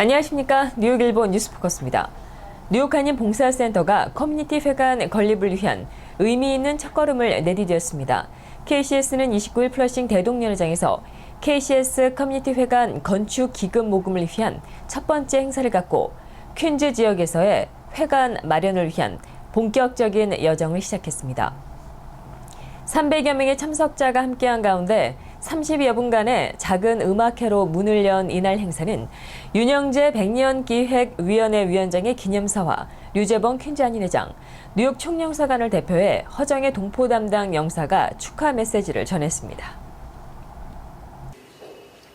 안녕하십니까. 뉴욕일보 뉴스포커스입니다. 뉴욕 한인 봉사센터가 커뮤니티 회관 건립을 위한 의미 있는 첫걸음을 내디뎠습니다. KCS는 29일 플러싱 대동연회장에서 KCS 커뮤니티 회관 건축 기금 모금을 위한 첫 번째 행사를 갖고 퀸즈 지역에서의 회관 마련을 위한 본격적인 여정을 시작했습니다. 300여 명의 참석자가 함께한 가운데 30여 분간의 작은 음악회로 문을 연 이날 행사는 윤영재 백년기획위원회 위원장의 기념사와 류재범 퀸즈 한인회장, 뉴욕 총영사관을 대표해 허정의 동포 담당 영사가 축하 메시지를 전했습니다.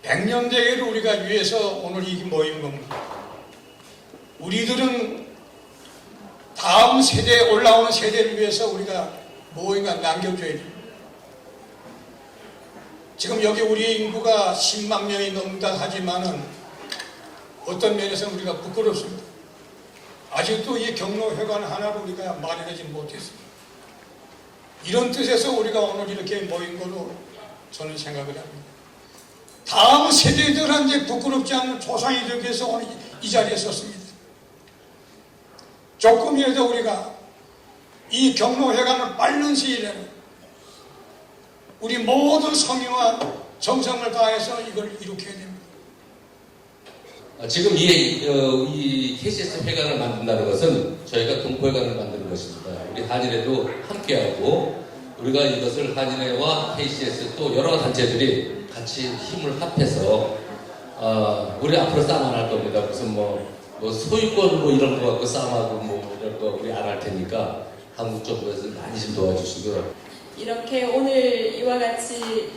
100년대를 우리가 위해서 오늘 이 모인 겁니다. 우리들은 다음 세대, 올라오는 세대를 위해서 우리가 무엇인가 남겨줘야 됩니다. 지금 여기 우리 인구가 10만 명이 넘는다 하지만은 어떤 면에서는 우리가 부끄럽습니다. 아직도 이 경로회관 하나를 우리가 마련하지 못했습니다. 이런 뜻에서 우리가 오늘 이렇게 모인 거로 저는 생각을 합니다. 다음 세대들한테 부끄럽지 않는 조상이 되기 위해서 오늘 이 자리에 섰습니다. 조금이라도 우리가 이 경로회관을 빠른 시일 내에 우리 모든 성의와 정성을 다해서 이걸 이룩해야 됩니다. 지금 이 KCS 회관을 만든다는 것은 저희가 동포회관을 만드는 것입니다. 우리 한인회도 함께하고 우리가 이것을 한인회와 KCS 또 여러 단체들이 같이 힘을 합해서 우리 앞으로 싸움 안 할 겁니다. 무슨 뭐 소유권 뭐 이런 거 갖고 싸움하고 뭐 이런 거 우리 안 할 테니까 한국 정부에서 많이 좀 도와주시고요. 이렇게 오늘 이와 같이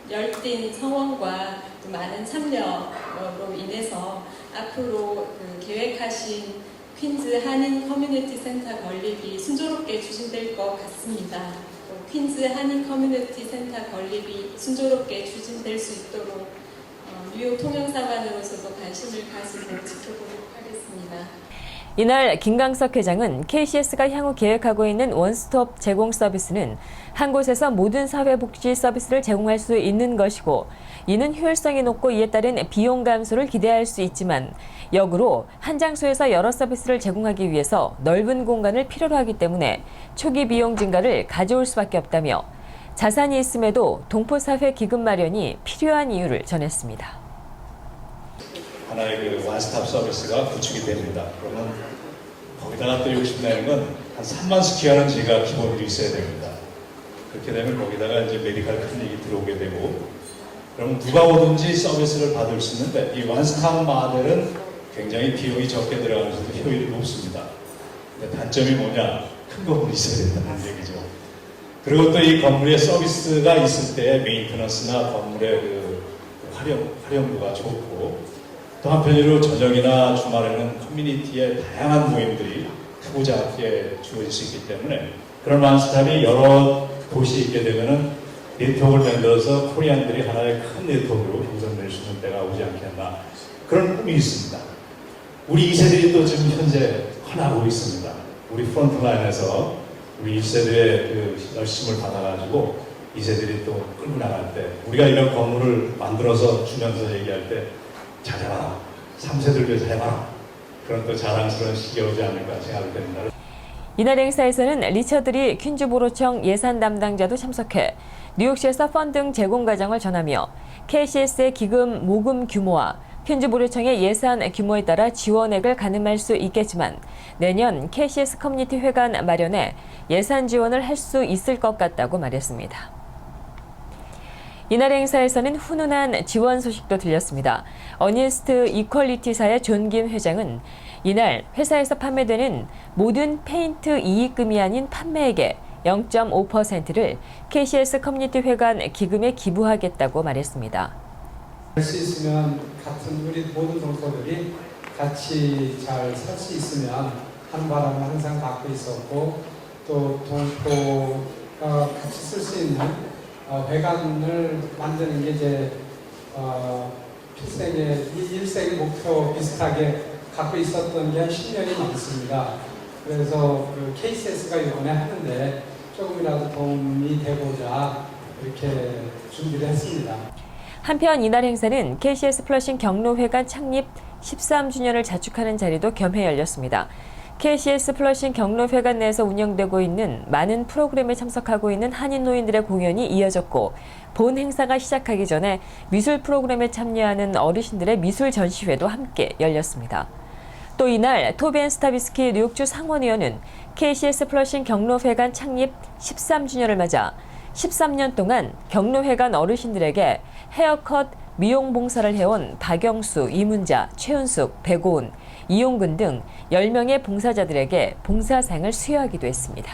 열띤 성원과 또 많은 참여로 인해서 앞으로 계획하신 퀸즈 한인 커뮤니티 센터 건립이 순조롭게 추진될 것 같습니다. 또 퀸즈 한인 커뮤니티 센터 건립이 순조롭게 추진될 수 있도록 뉴욕 통영사관으로서도 관심을 가지고 지켜보도록 하겠습니다. 이날 김강석 회장은 KCS가 향후 계획하고 있는 원스톱 제공 서비스는 한 곳에서 모든 사회복지 서비스를 제공할 수 있는 것이고 이는 효율성이 높고 이에 따른 비용 감소를 기대할 수 있지만 역으로 한 장소에서 여러 서비스를 제공하기 위해서 넓은 공간을 필요로 하기 때문에 초기 비용 증가를 가져올 수밖에 없다며 자산이 있음에도 동포사회 기금 마련이 필요한 이유를 전했습니다. 하나의 원스톱 서비스가 구축이 됩니다. 그러면 거기다가 또 욕심내는 건 한 3만 스퀘어는 제가 기본으로 있어야 됩니다. 그렇게 되면 거기다가 이제 메디컬 클리닉이 들어오게 되고 그러면 누가 오든지 서비스를 받을 수 있는데 이 원스톱 모델은 굉장히 비용이 적게 들어가면서도 효율이 높습니다. 근데 단점이 뭐냐? 큰 건물이 있어야 된다는 얘기죠. 그리고 또 이 건물에 서비스가 있을 때 메인테넌스나 건물의 활용도가 좋고 또 한편으로 저녁이나 주말에는 커뮤니티의 다양한 모임들이 크고 작게 주어질 수 있기 때문에 그런 원스톱이 여러 도시에 있게 되면은 네트워크를 만들어서 코리안들이 하나의 큰 네트워크로 형성될 수 있는 때가 오지 않겠나 그런 꿈이 있습니다. 우리 2세들이 또 지금 현재 헌하고 있습니다. 우리 프론트라인에서 우리 1세들의 열심을 받아가지고 2세들이 또 끌고 나갈 때 우리가 이런 건물을 만들어서 주면서 얘기할 때 잘해봐라. 3세들 위해서 해봐라. 그런 또 자랑스러운 시기가 오지 않을까 생각됩니다. 이날 행사에서는 리처드리 퀸즈 보로청 예산 담당자도 참석해 뉴욕시에서 펀딩 제공 과정을 전하며 KCS의 기금 모금 규모와 퀸즈 보로청의 예산 규모에 따라 지원액을 가늠할 수 있겠지만 내년 KCS 커뮤니티 회관 마련에 예산 지원을 할 수 있을 것 같다고 말했습니다. 이날 행사에서는 훈훈한 지원 소식도 들렸습니다. 어니스트 이퀄리티사의 존 김 회장은 이날 회사에서 판매되는 모든 페인트 이익금이 아닌 판매액의 0.5%를 KCS 커뮤니티 회관 기금에 기부하겠다고 말했습니다. 할 수 있으면 같은 우리 모든 동포들이 같이 잘 살 수 있으면 한 바람을 항상 갖고 있었고 또 동포가 같이 쓸 수 있는 회관을 만드는 게 이제 필생의 일생의 목표 비슷하게 갖고 있었던 게 한 10년이 넘습니다. 그래서 KCS가 이번에 하는데 조금이라도 도움이 되고자 이렇게 준비를 했습니다. 한편 이날 행사는 KCS 플러싱 경로회관 창립 13주년을 자축하는 자리도 겸해 열렸습니다. KCS 플러싱 경로회관 내에서 운영되고 있는 많은 프로그램에 참석하고 있는 한인 노인들의 공연이 이어졌고 본 행사가 시작하기 전에 미술 프로그램에 참여하는 어르신들의 미술 전시회도 함께 열렸습니다. 또 이날 토비 & 스타비스키 뉴욕주 상원의원은 KCS 플러싱 경로회관 창립 13주년을 맞아 13년 동안 경로회관 어르신들에게 헤어컷, 미용 봉사를 해온 박영수, 이문자, 최은숙, 백오은, 이용근 등 10명의 봉사자들에게 봉사상을 수여하기도 했습니다.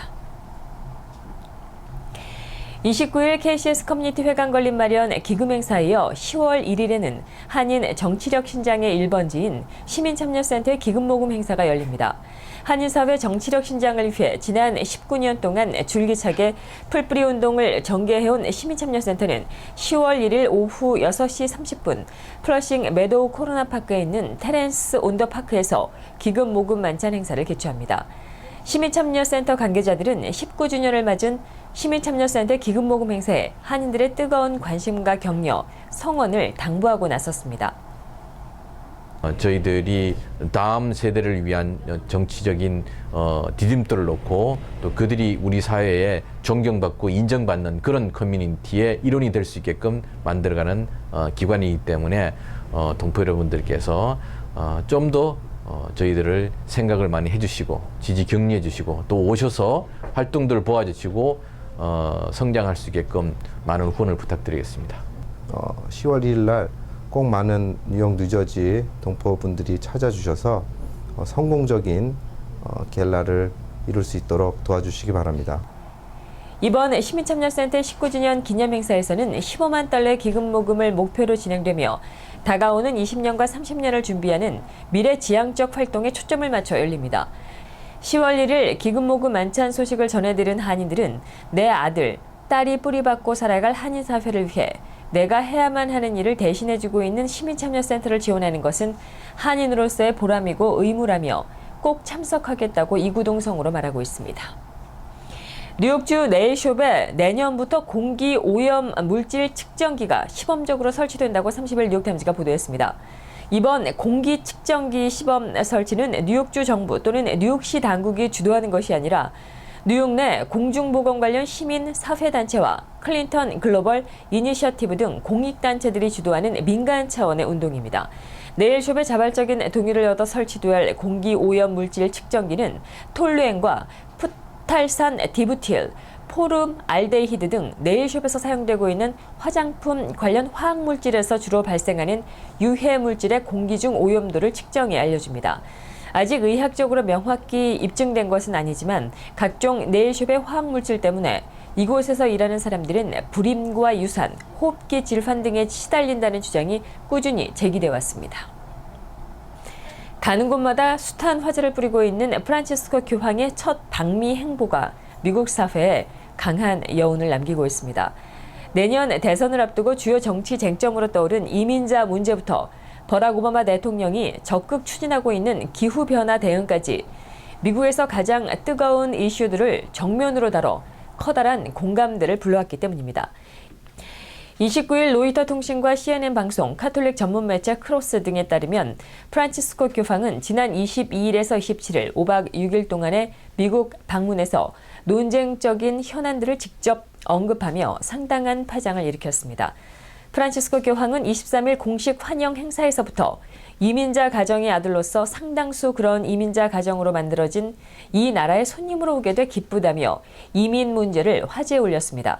29일 KCS 커뮤니티 회관 건립 마련 기금 행사에 이어 10월 1일에는 한인 정치력 신장의 1번지인 시민참여센터의 기금 모금 행사가 열립니다. 한인사회 정치력 신장을 위해 지난 19년 동안 줄기차게 풀뿌리 운동을 전개해온 시민참여센터는 10월 1일 오후 6시 30분 플러싱 메도우 코로나파크에 있는 테렌스 온더파크에서 기금 모금 만찬 행사를 개최합니다. 시민참여센터 관계자들은 19주년을 맞은 시민참여센터 기금 모금 행사에 한인들의 뜨거운 관심과 격려, 성원을 당부하고 나섰습니다. 저희들이 다음 세대를 위한 정치적인 디딤돌을 놓고 또 그들이 우리 사회에 존경받고 인정받는 그런 커뮤니티의 일원이 될 수 있게끔 만들어가는 기관이기 때문에 동포 여러분들께서 좀 더 저희들을 생각을 많이 해주시고 지지 격려해 주시고 또 오셔서 활동들을 도와주시고 성장할 수 있게끔 많은 후원을 부탁드리겠습니다. 10월 1일 날 꼭 많은 뉴욕, 뉴저지 동포분들이 찾아주셔서 성공적인 갤라를 이룰 수 있도록 도와주시기 바랍니다. 이번 시민참여센터 19주년 기념행사에서는 15만 달러의 기금 모금을 목표로 진행되며 다가오는 20년과 30년을 준비하는 미래지향적 활동에 초점을 맞춰 열립니다. 10월 1일 기금 모금 만찬 소식을 전해들은 한인들은 내 아들, 딸이 뿌리박고 살아갈 한인사회를 위해 내가 해야만 하는 일을 대신해주고 있는 시민참여센터를 지원하는 것은 한인으로서의 보람이고 의무라며 꼭 참석하겠다고 이구동성으로 말하고 있습니다. 뉴욕주 네일숍에 내년부터 공기 오염 물질 측정기가 시범적으로 설치된다고 30일 뉴욕타임즈가 보도했습니다. 이번 공기 측정기 시범 설치는 뉴욕주 정부 또는 뉴욕시 당국이 주도하는 것이 아니라 뉴욕 내 공중보건 관련 시민 사회단체와 클린턴 글로벌 이니셔티브 등 공익단체들이 주도하는 민간 차원의 운동입니다. 네일숍의 자발적인 동의를 얻어 설치될 공기 오염 물질 측정기는 톨루엔과 푸탈산 디부틸, 포름 알데히드 등 네일숍에서 사용되고 있는 화장품 관련 화학물질에서 주로 발생하는 유해 물질의 공기 중 오염도를 측정해 알려줍니다. 아직 의학적으로 명확히 입증된 것은 아니지만 각종 네일숍의 화학물질 때문에 이곳에서 일하는 사람들은 불임과 유산, 호흡기 질환 등에 시달린다는 주장이 꾸준히 제기돼 왔습니다. 가는 곳마다 숱한 화제를 뿌리고 있는 프란치스코 교황의 첫 방미 행보가 미국 사회에 강한 여운을 남기고 있습니다. 내년 대선을 앞두고 주요 정치 쟁점으로 떠오른 이민자 문제부터 버락 오바마 대통령이 적극 추진하고 있는 기후변화 대응까지 미국에서 가장 뜨거운 이슈들을 정면으로 다뤄 커다란 공감대를 불러왔기 때문입니다. 29일 로이터 통신과 CNN 방송, 카톨릭 전문 매체 크로스 등에 따르면 프란치스코 교황은 지난 22일에서 27일 5박 6일 동안의 미국 방문에서 논쟁적인 현안들을 직접 언급하며 상당한 파장을 일으켰습니다. 프란치스코 교황은 23일 공식 환영 행사에서부터 이민자 가정의 아들로서 상당수 그런 이민자 가정으로 만들어진 이 나라의 손님으로 오게 돼 기쁘다며 이민 문제를 화제에 올렸습니다.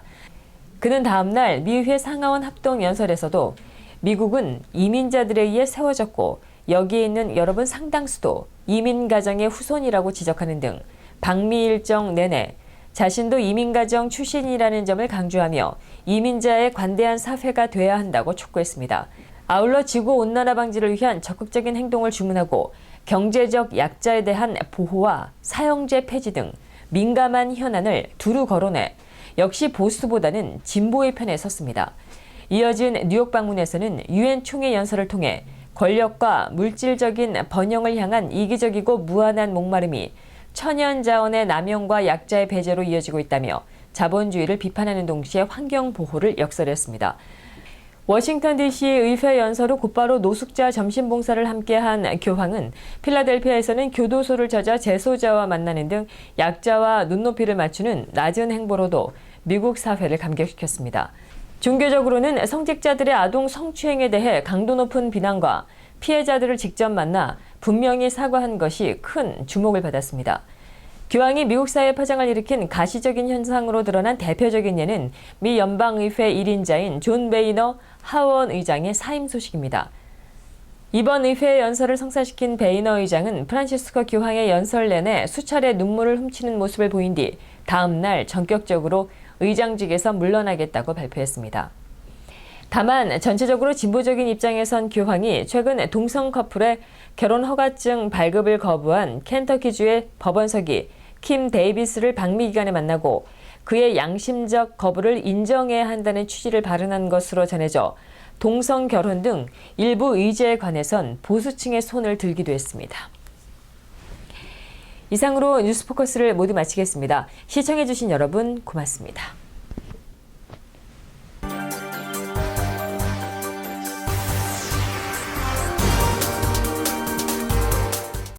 그는 다음 날 미의회 상하원 합동연설에서도 미국은 이민자들에 의해 세워졌고 여기에 있는 여러분 상당수도 이민 가정의 후손이라고 지적하는 등 방미 일정 내내 자신도 이민가정 출신이라는 점을 강조하며 이민자의 관대한 사회가 돼야 한다고 촉구했습니다. 아울러 지구온난화 방지를 위한 적극적인 행동을 주문하고 경제적 약자에 대한 보호와 사형제 폐지 등 민감한 현안을 두루 거론해 역시 보수보다는 진보의 편에 섰습니다. 이어진 뉴욕 방문에서는 유엔 총회 연설을 통해 권력과 물질적인 번영을 향한 이기적이고 무한한 목마름이 천연 자원의 남용과 약자의 배제로 이어지고 있다며 자본주의를 비판하는 동시에 환경 보호를 역설했습니다. 워싱턴 DC 의회 연설 후 곧바로 노숙자 점심 봉사를 함께한 교황은 필라델피아에서는 교도소를 찾아 재소자와 만나는 등 약자와 눈높이를 맞추는 낮은 행보로도 미국 사회를 감격시켰습니다. 종교적으로는 성직자들의 아동 성추행에 대해 강도 높은 비난과 피해자들을 직접 만나 분명히 사과한 것이 큰 주목을 받았습니다. 교황이 미국 사회에 파장을 일으킨 가시적인 현상으로 드러난 대표적인 예는 미 연방의회 1인자인 존 베이너 하원 의장의 사임 소식입니다. 이번 의회 연설을 성사시킨 베이너 의장은 프란시스코 교황의 연설 내내 수차례 눈물을 훔치는 모습을 보인 뒤 다음 날 전격적으로 의장직에서 물러나겠다고 발표했습니다. 다만 전체적으로 진보적인 입장에 선 교황이 최근 동성 커플의 결혼 허가증 발급을 거부한 켄터키주의 법원서기 킴 데이비스를 방미 기간에 만나고 그의 양심적 거부를 인정해야 한다는 취지를 발언한 것으로 전해져 동성 결혼 등 일부 의제에 관해선 보수층의 손을 들기도 했습니다. 이상으로 뉴스포커스를 모두 마치겠습니다. 시청해주신 여러분 고맙습니다.